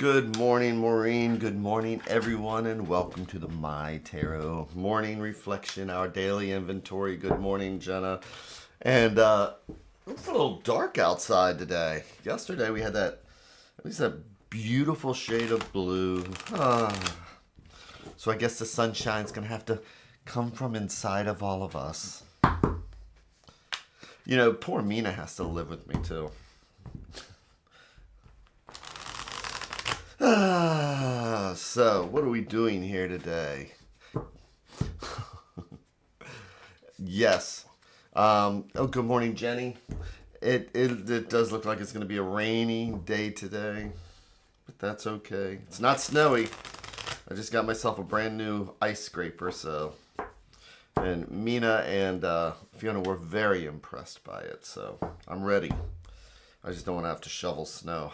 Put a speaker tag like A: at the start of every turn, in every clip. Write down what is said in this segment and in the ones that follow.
A: Good morning, Maureen. Good morning, everyone, and welcome to the My Tarot Morning Reflection, our daily inventory. Good morning, Jenna. And it's a little dark outside today. Yesterday we had at least that beautiful shade of blue. So I guess the sunshine's gonna have to come from inside of all of us. You know, poor Mina has to live with me too. So what are we doing here today? Yes. Good morning, Jenny. It does look like it's going to be a rainy day today, but that's okay. It's not snowy. I just got myself a brand new ice scraper, and Mina and Fiona were very impressed by it, so I'm ready. I just don't want to have to shovel snow.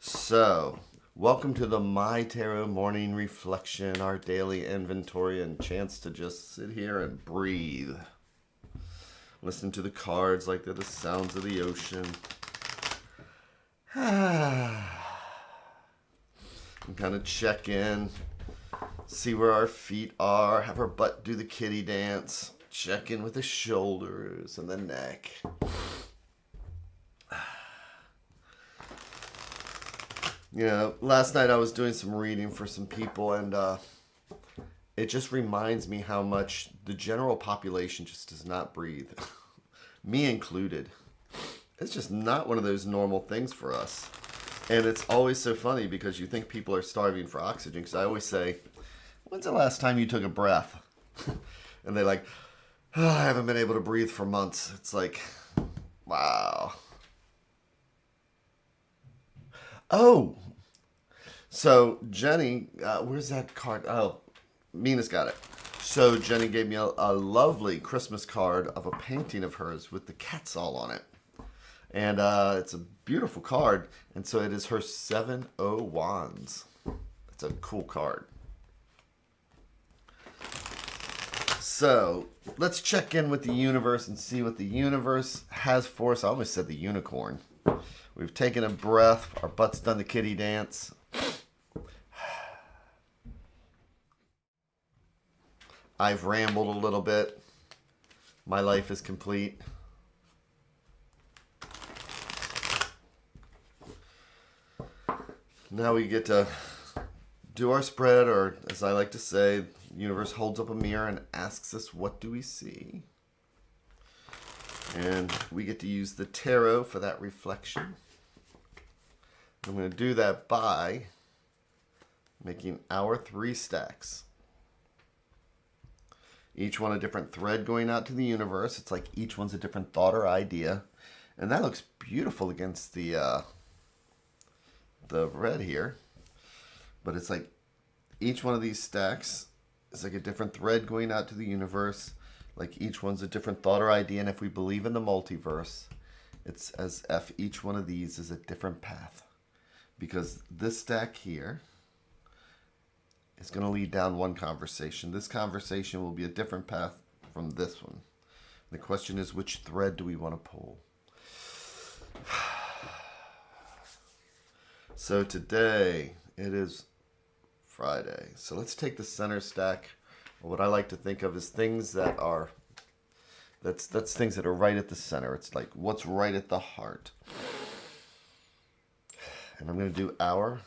A: So, welcome to the My Tarot Morning Reflection, our daily inventory and chance to just sit here and breathe. Listen to the cards like they're the sounds of the ocean. And kind of check in, see where our feet are, have our butt do the kitty dance, check in with the shoulders and the neck. You know, last night I was doing some reading for some people, and it just reminds me how much the general population just does not breathe. Me included. It's just not one of those normal things for us. And it's always so funny because you think people are starving for oxygen. Because I always say, when's the last time you took a breath? And they're like, oh, I haven't been able to breathe for months. It's like, wow. Oh, so Jenny, where's that card? Oh, Mina's got it. So Jenny gave me a lovely Christmas card of a painting of hers with the cats all on it. And it's a beautiful card. And so it is her 7 of Wands. It's a cool card. So let's check in with the universe and see what the universe has for us. I almost said the unicorn. We've taken a breath. Our butt's done the kitty dance. I've rambled a little bit. My life is complete. Now we get to do our spread, or as I like to say, the universe holds up a mirror and asks us, what do we see? And we get to use the tarot for that reflection. I'm going to do that by making our 3 stacks. Each one a different thread going out to the universe. It's like each one's a different thought or idea. And that looks beautiful against the red here. But it's like each one of these stacks is like a different thread going out to the universe. Like each one's a different thought or idea. And if we believe in the multiverse, it's as if each one of these is a different path. Because this stack here is going to lead down one conversation. This conversation will be a different path from this one. The question is, which thread do we want to pull? So today, it is Friday. So let's take the center stack. What I like to think of as things that are, that's things that are right at the center. It's like what's right at the heart. And I'm going to do our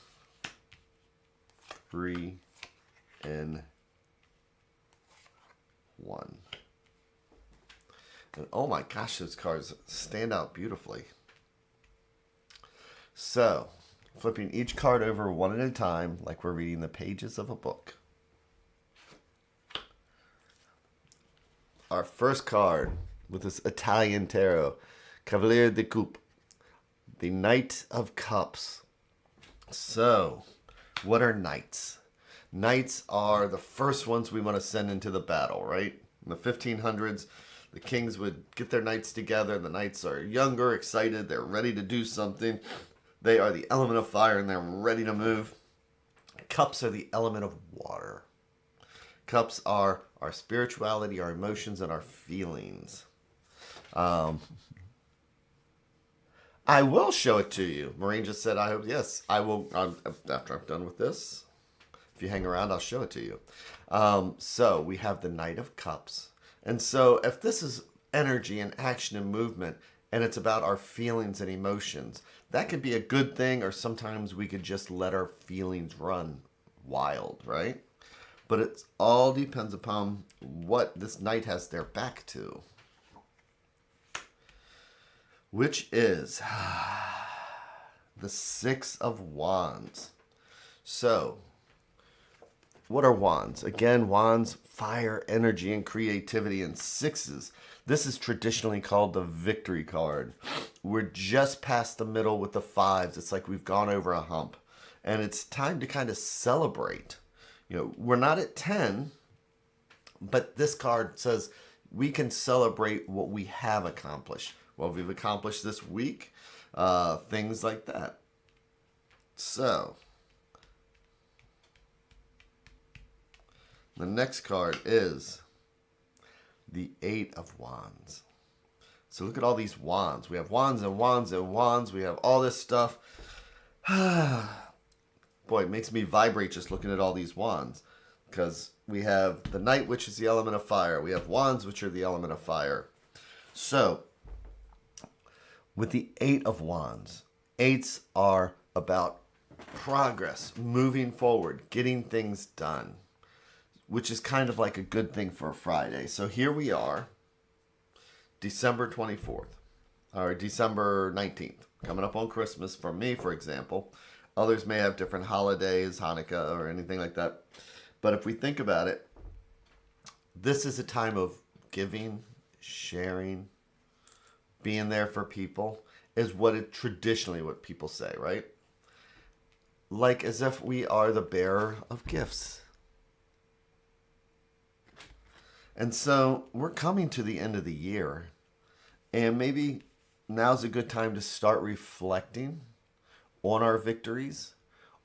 A: 3 and 1. And oh my gosh, those cards stand out beautifully. So, flipping each card over one at a time, like we're reading the pages of a book. Our first card with this Italian tarot, Cavaliere di Coupe, the Knight of Cups. So, what are knights? Knights are the first ones we want to send into the battle, right? In the 1500s, the kings would get their knights together. The knights are younger, excited, they're ready to do something. They are the element of fire and they're ready to move. Cups are the element of water. Cups are our spirituality, our emotions, and our feelings. I will show it to you. Maureen just said, I hope, yes, I will. After I'm done with this, if you hang around, I'll show it to you. So we have the Knight of Cups. And so if this is energy and action and movement, and it's about our feelings and emotions, that could be a good thing, or sometimes we could just let our feelings run wild, right? But it all depends upon what this knight has their back to, which is the Six of Wands. So, what are wands? Again, wands, fire, energy, and creativity, and sixes. This is traditionally called the victory card. We're just past the middle with the fives. It's like we've gone over a hump. And it's time to kind of celebrate. You know, we're not at 10, but this card says we can celebrate what we have accomplished. What we've accomplished this week, things like that. So, the next card is the Eight of Wands. So look at all these wands. We have wands and wands and wands. We have all this stuff. Boy, it makes me vibrate just looking at all these wands. Because we have the Knight, which is the element of fire. We have wands, which are the element of fire. So, with the Eight of Wands, eights are about progress, moving forward, getting things done, which is kind of like a good thing for a Friday. So here we are, December 24th, or December 19th, coming up on Christmas for me, for example. Others may have different holidays, Hanukkah, or anything like that. But if we think about it, this is a time of giving, sharing, being there for people, is traditionally what people say, right? Like as if we are the bearer of gifts. And so we're coming to the end of the year, and maybe now's a good time to start reflecting on our victories,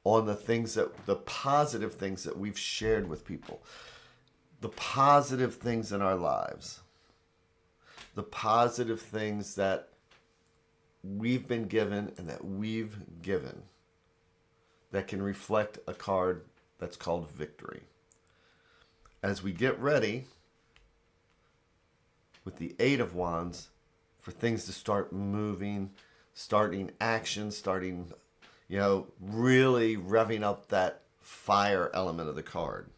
A: on the positive things that we've shared with people, the positive things in our lives, the positive things that we've been given and that we've given that can reflect a card that's called victory. As we get ready with the Eight of Wands for things to start moving, starting action, starting, really revving up that fire element of the card.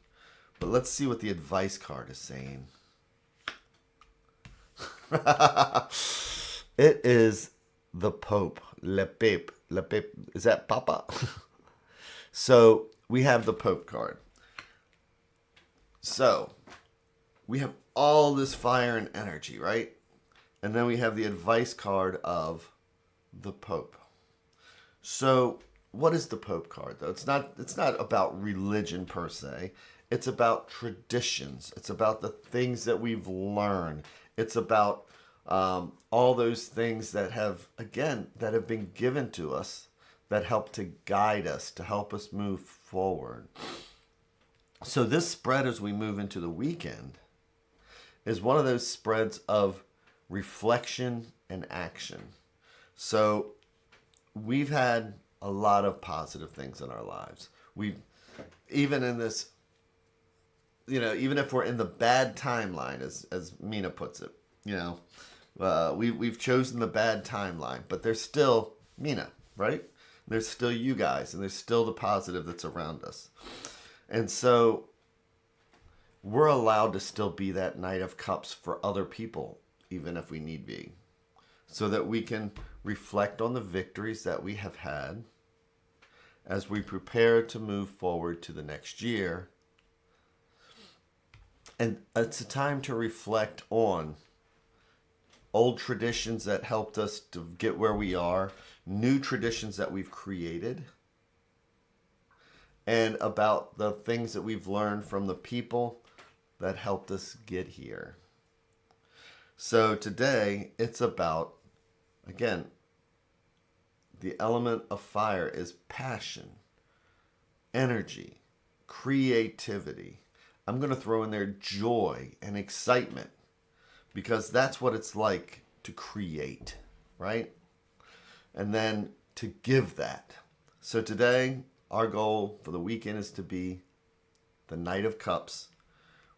A: But let's see what the advice card is saying. It is the Pope, Le Pape. Le Pape, is that Papa? So we have the Pope card. So we have all this fire and energy, right? And then we have the advice card of the Pope. So what is the Pope card, though? It's not about religion per se. It's about traditions. It's about the things that we've learned. It's about all those things that have been given to us that help to guide us, to help us move forward. So this spread as we move into the weekend is one of those spreads of reflection and action. So we've had a lot of positive things in our lives. Even in this, even if we're in the bad timeline, as Mina puts it, we've chosen the bad timeline, but there's still Mina, right? There's still you guys, and there's still the positive that's around us. And so we're allowed to still be that Knight of Cups for other people, even if we need be, so that we can reflect on the victories that we have had as we prepare to move forward to the next year. And it's a time to reflect on old traditions that helped us to get where we are, new traditions that we've created, and about the things that we've learned from the people that helped us get here. So today, it's about, again, the element of fire is passion, energy, creativity. I'm going to throw in there joy and excitement, because that's what it's like to create, right? and then to give that. So today, our goal for the weekend is to be the Knight of Cups,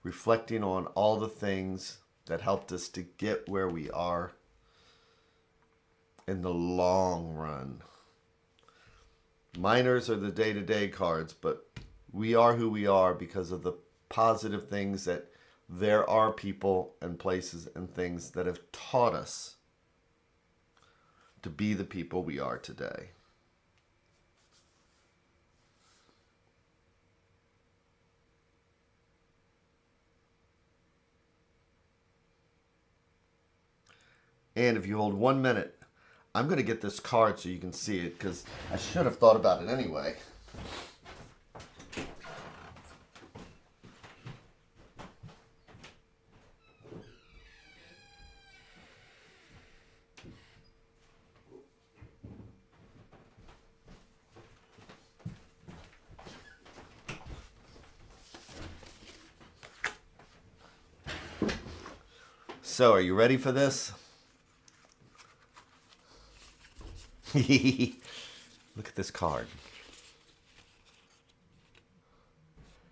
A: reflecting on all the things that helped us to get where we are in the long run. Minors are the day-to-day cards, but we are who we are because of the positive things that there are people and places and things that have taught us to be the people we are today. And if you hold 1 minute, I'm going to get this card so you can see it, because I should have thought about it anyway. So, are you ready for this? Look at this card.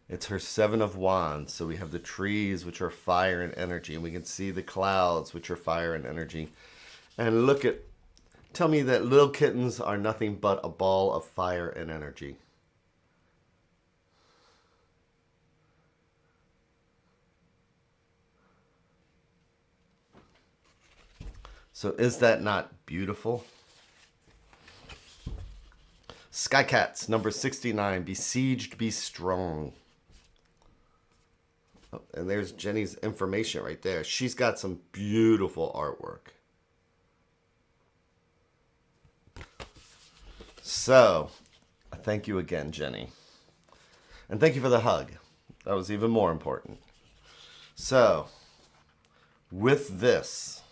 A: It's her Seven of Wands. So we have the trees, which are fire and energy, and we can see the clouds, which are fire and energy. And look at, tell me that little kittens are nothing but a ball of fire and energy. So is that not beautiful? Sky Cats, number 69, besieged, be strong. Oh, and there's Jenny's information right there. She's got some beautiful artwork. So, thank you again, Jenny. And thank you for the hug. That was even more important. So, with this,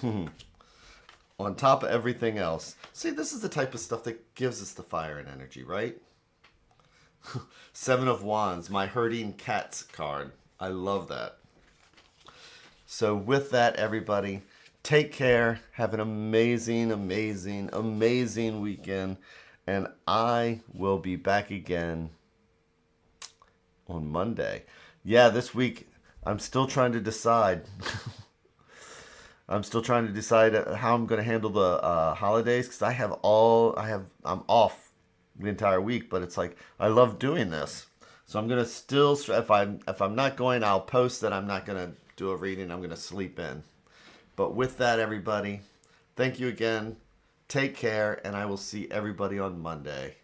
A: on top of everything else, see, this is the type of stuff that gives us the fire and energy, right? Seven of Wands, my herding cats card. I love that. So with that, everybody, take care. Have an amazing, amazing, amazing weekend. And I will be back again on Monday. Yeah, this week, I'm still trying to decide. I'm still trying to decide how I'm going to handle the holidays, because I'm off the entire week, but it's like, I love doing this. So I'm going to still, if I'm not going, I'll post that I'm not going to do a reading. I'm going to sleep in. But with that, everybody, thank you again. Take care, and I will see everybody on Monday.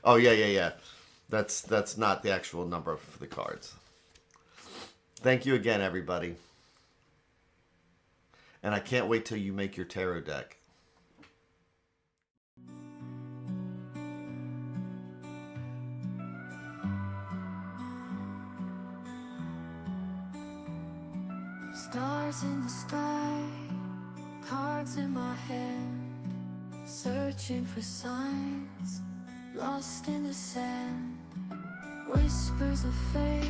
A: Oh, yeah. That's not the actual number for the cards. Thank you again, everybody. And I can't wait till you make your tarot deck.
B: Stars in the sky, cards in my hand, searching for signs, lost in the sand, whispers of faith.